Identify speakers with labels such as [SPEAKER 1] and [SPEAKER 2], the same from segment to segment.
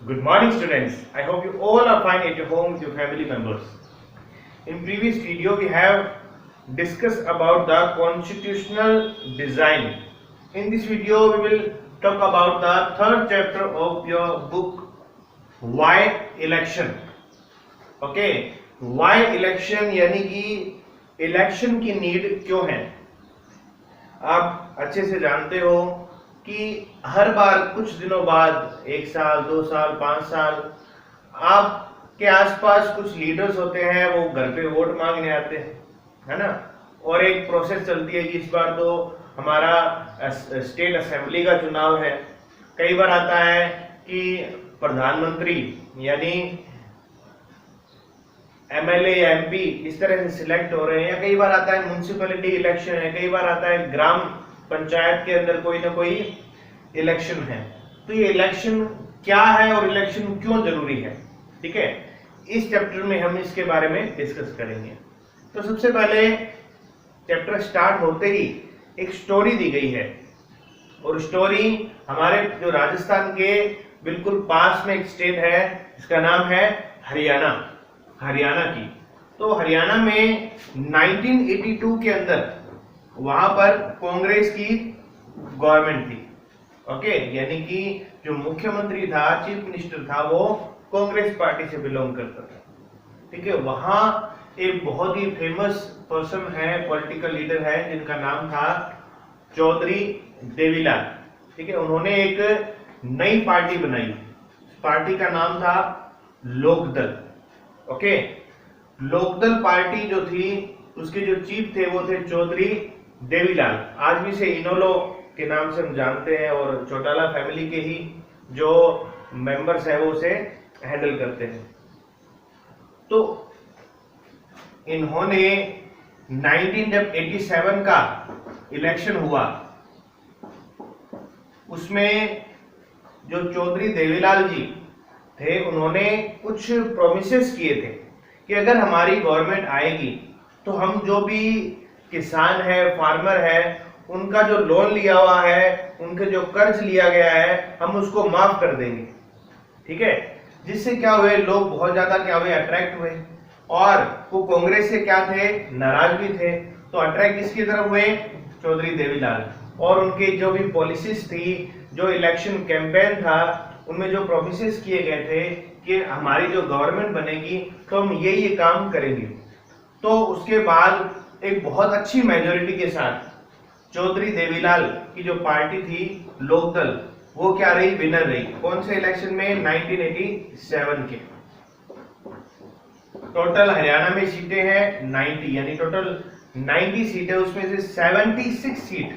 [SPEAKER 1] Good morning students. I hope you all are fine at your home with your family members. In previous video we have discussed about the constitutional design. In this video we will talk about the third chapter of your book Why Election. Okay, Why Election यानी कि election की need क्यों है। आप अच्छे से जानते हो कि हर बार कुछ दिनों बाद 1 साल 2 साल 5 साल आपके आसपास कुछ लीडर्स होते हैं, वो घर पे वोट मांगने आते हैं, है ना। और एक प्रोसेस चलती है कि इस बार तो हमारा स्टेट असेंबली का चुनाव है। कई बार आता है कि प्रधानमंत्री यानी एमएलए या एमपी इस तरह से सिलेक्ट हो रहे हैं, या कई बार आता है म्युनिसिपैलिटी इलेक्शन है, कई बार आता है ग्राम पंचायत के अंदर कोई ना कोई इलेक्शन है। तो ये इलेक्शन क्या है और इलेक्शन क्यों जरूरी है, ठीक है, इस चैप्टर में हम इसके बारे में डिस्कस करेंगे। तो सबसे पहले चैप्टर स्टार्ट होते ही एक स्टोरी दी गई है, और स्टोरी हमारे जो राजस्थान के बिल्कुल पास में एक स्टेट है, इसका नाम है हरियाणा की। तो हरियाणा में 1982 के अंदर वहां पर कांग्रेस की गवर्नमेंट थी। ओके, यानी कि जो मुख्यमंत्री था, चीफ मिनिस्टर था, वो कांग्रेस पार्टी से बिलोंग करता था, ठीक है। वहां एक बहुत ही फेमस पर्सन है, पॉलिटिकल लीडर है, जिनका नाम था चौधरी देवीलाल, ठीक है। उन्होंने एक नई पार्टी बनाई, पार्टी का नाम था लोकदल। ओके, लोकदल पार्टी जो थी उसके जो चीफ थे वो थे चौधरी देवीलाल। आज भी से इनोलो के नाम से हम जानते हैं, और चौटाला फैमिली के ही जो मेंबर्स है वो उसे हैंडल करते हैं। तो इन्होंने 1987 का इलेक्शन हुआ, उसमें जो चौधरी देवीलाल जी थे उन्होंने कुछ प्रोमिसेस किए थे कि अगर हमारी गवर्नमेंट आएगी तो हम जो भी किसान है, फार्मर है, उनका जो लोन लिया हुआ है, उनके जो कर्ज लिया गया है, हम उसको माफ कर देंगे, ठीक है। जिससे क्या हुए, लोग बहुत ज्यादा क्या हुए, अट्रैक्ट हुए, और वो कांग्रेस से क्या थे, नाराज भी थे। तो अट्रैक्ट किसकी तरफ हुए, चौधरी देवीलाल। और उनके जो भी पॉलिसीज थी, जो इलेक्शन कैंपेन था, उनमें जो प्रोमिसेस किए गए थे कि हमारी जो गवर्नमेंट बनेगी तो हम ये काम करेंगे। तो उसके बाद एक बहुत अच्छी मेजोरिटी के साथ चौधरी देवीलाल की जो पार्टी थी लोकदल, वो क्या रही, विनर रही। कौन से इलेक्शन में, 1987 के। टोटल हरियाणा में सीटें हैं 90, यानी टोटल 90 सीटें, उसमें से 76 सीट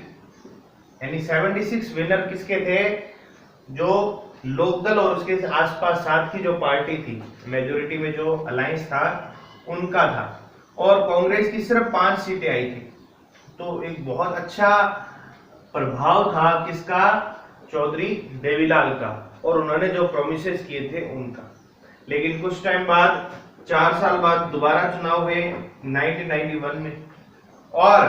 [SPEAKER 1] यानी 76 विनर किसके थे, जो लोकदल और उसके आसपास साथ की जो पार्टी थी, मेजोरिटी में जो अलायंस था उनका था। और कांग्रेस की सिर्फ 5 सीटें आई थी। तो एक बहुत अच्छा प्रभाव था किसका, चौधरी देवीलाल का, और उन्होंने जो प्रोमिसेस किए थे उनका। लेकिन कुछ टाइम बाद, 4 साल बाद दोबारा चुनाव हुए 1991 में, और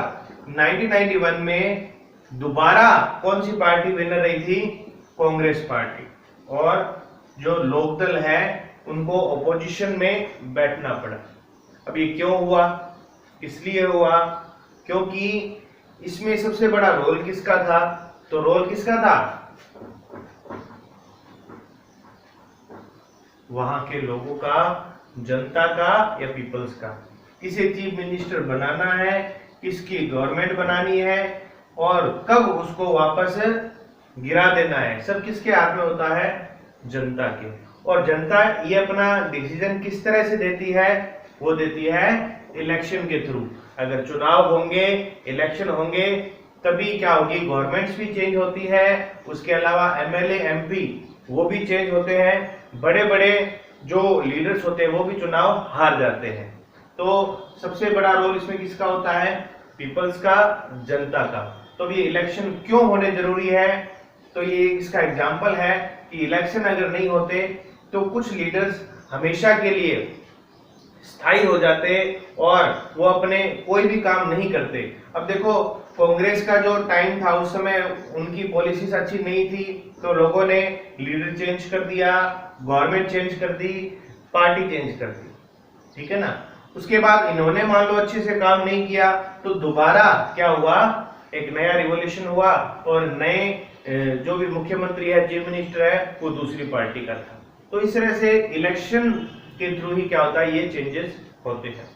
[SPEAKER 1] 1991 में दोबारा कौन सी पार्टी विनर रही थी, कांग्रेस पार्टी। और जो लोकदल है उनको ऑपोजिशन में बैठना पड़ा। अब ये क्यों हुआ, इसलिए हुआ क्योंकि इसमें सबसे बड़ा रोल किसका था, तो रोल किसका था, वहां के लोगों का, जनता का या पीपल्स का। किसे चीफ मिनिस्टर बनाना है, किसकी गवर्नमेंट बनानी है, और कब उसको वापस गिरा देना है, सब किसके हाथ में होता है, जनता के। और जनता ये अपना डिसीजन किस तरह से देती है, वो देती है इलेक्शन के थ्रू। अगर चुनाव होंगे, इलेक्शन होंगे, तभी क्या होगी, गवर्नमेंट्स भी चेंज होती है, उसके अलावा एमएलए एमपी वो भी चेंज होते हैं, बड़े बड़े जो लीडर्स होते हैं वो भी चुनाव हार जाते हैं। तो सबसे बड़ा रोल इसमें किसका होता है, पीपल्स का, जनता का। तो ये इलेक्शन क्यों होने जरूरी है, तो ये इसका एग्जाम्पल है कि इलेक्शन अगर नहीं होते तो कुछ लीडर्स हमेशा के लिए स्थायी हो जाते और वो अपने कोई भी काम नहीं करते। अब देखो, कांग्रेस का जो टाइम था उस समय उनकी पॉलिसीज अच्छी नहीं थी, तो लोगों ने लीडर चेंज कर दिया, गवर्नमेंट चेंज कर दी, पार्टी चेंज कर दी, ठीक है ना। उसके बाद इन्होंने मान लो अच्छे से काम नहीं किया, तो दोबारा क्या हुआ, एक नया रिवॉल्यूशन हुआ और नए जो भी मुख्यमंत्री है, चीफ मिनिस्टर है, वो दूसरी पार्टी का था। तो इस तरह से इलेक्शन के थ्रू ही क्या होता है, ये चेंजेस होते हैं।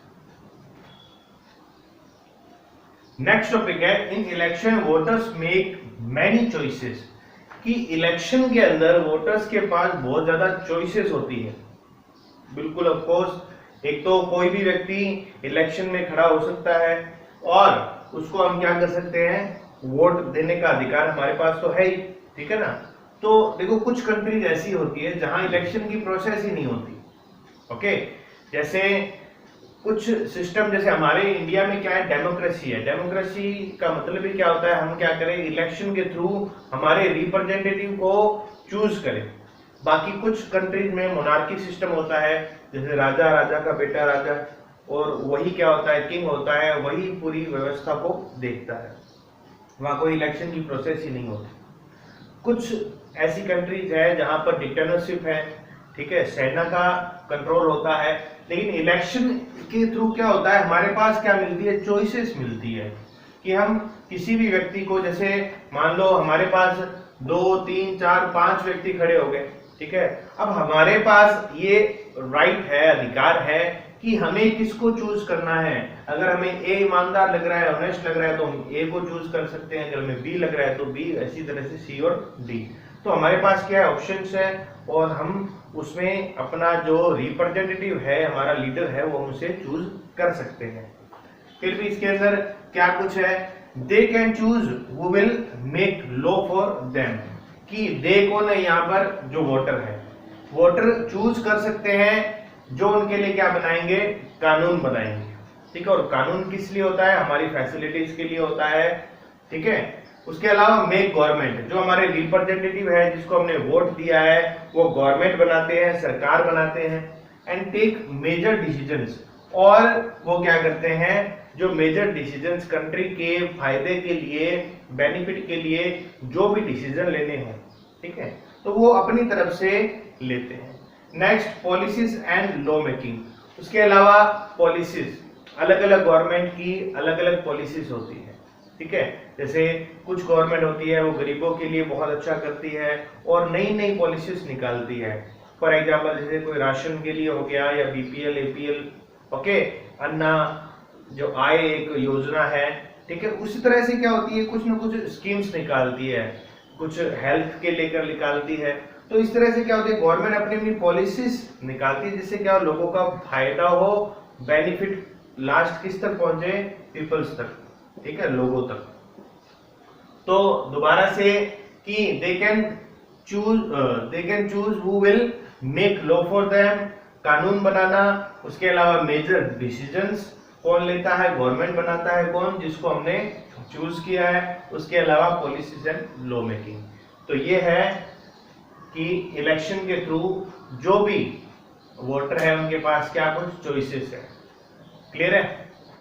[SPEAKER 1] नेक्स्ट टॉपिक है, in election voters make many choices, कि इलेक्शन के अंदर वोटर्स के पास बहुत ज्यादा चॉइसेस होती है। बिल्कुल, ऑफ कोर्स, एक तो कोई भी व्यक्ति इलेक्शन में खड़ा हो सकता है और उसको हम क्या कर सकते हैं, वोट देने का अधिकार हमारे पास तो है ही, ठीक है ना। तो देखो, कुछ कंट्रीज ऐसी होती है जहां इलेक्शन की प्रोसेस ही नहीं होती, ओके। जैसे कुछ सिस्टम, जैसे हमारे इंडिया में क्या है, डेमोक्रेसी है। डेमोक्रेसी का मतलब ही क्या होता है, हम क्या करें, इलेक्शन के थ्रू हमारे रिप्रेजेंटेटिव को चूज करें। बाकी कुछ कंट्रीज में मोनार्की सिस्टम होता है, जैसे राजा, राजा का बेटा राजा, और वही क्या होता है, किंग होता है, वही पूरी व्यवस्था को देखता है, वहां कोई इलेक्शन की प्रोसेस ही नहीं होती। कुछ ऐसी कंट्रीज है जहां पर डिक्टेटरशिप है, ठीक है, सेना का कंट्रोल होता है, लेकिन इलेक्शन के थ्रू क्या होता है, हमारे पास क्या मिलती है, चॉइसेस मिलती है, कि हम किसी भी व्यक्ति को, जैसे मान लो हमारे पास 2, 3, 4, 5 व्यक्ति खड़े हो गए, ठीक है। अब हमारे पास ये राइट है, अधिकार है कि हमें किसको चूज करना है। अगर हमें ए ईमानदार लग रहा है, ऑनेस्ट लग रहा है, तो हम ए को चूज कर सकते हैं। अगर हमें बी लग रहा है तो बी, ऐसी तरह से सी और डी। तो हमारे पास क्या है, ऑप्शंस है, और हम उसमें अपना जो रिप्रेजेंटेटिव है, हमारा लीडर है, वो उसे चूज कर सकते हैं। फिर भी इसके अंदर क्या कुछ है, they can choose who will make law for them, कि दे कौन है यहाँ पर, जो वोटर है, वोटर चूज कर सकते हैं जो उनके लिए क्या बनाएंगे, कानून बनाएंगे, ठीक है। और कानून किस लिए होता है, हमारी फैसिलिटीज के लिए होता है, ठीक है। उसके अलावा मेक गवर्नमेंट, जो हमारे रिप्रेजेंटेटिव है, जिसको हमने वोट दिया है, वो गवर्नमेंट बनाते हैं, सरकार बनाते हैं। एंड टेक मेजर डिसीजंस, और वो क्या करते हैं, जो मेजर डिसीजंस कंट्री के फायदे के लिए, बेनिफिट के लिए जो भी डिसीजन लेने हैं, ठीक है, तो वो अपनी तरफ से लेते हैं। Next, policies and law making. उसके अलावा पॉलिसीज, अलग अलग गवर्नमेंट की अलग अलग पॉलिसीज होती है, ठीक है। जैसे कुछ गवर्नमेंट होती है, वो गरीबों के लिए बहुत अच्छा करती है और नई नई पॉलिसीज निकालती है। फॉर एग्जाम्पल, जैसे कोई राशन के लिए हो गया, या बीपीएल, एपीएल, ओके, अन्ना जो आय एक योजना है, ठीक है। उसी तरह से क्या होती है, कुछ ना कुछ स्कीम्स निकालती है, कुछ हेल्थ के लेकर निकालती है। तो इस तरह से क्या होती है, गवर्नमेंट अपनी अपनी पॉलिसीज निकालती है, जिससे क्या लोगों का फायदा हो, बेनिफिट लास्ट किस तक पहुंचे, पीपल्स तक, ठीक है, लोगों तक। तो दोबारा से, कि they can choose who will make law for them, कानून बनाना। उसके अलावा मेजर डिसीजंस कौन लेता है, गवर्नमेंट बनाता है, कौन, जिसको हमने चूज किया है। उसके अलावा पॉलिसीज एंड लॉ मेकिंग। तो ये है कि इलेक्शन के थ्रू जो भी वोटर है, उनके पास क्या कुछ चॉइसेस है। क्लियर है।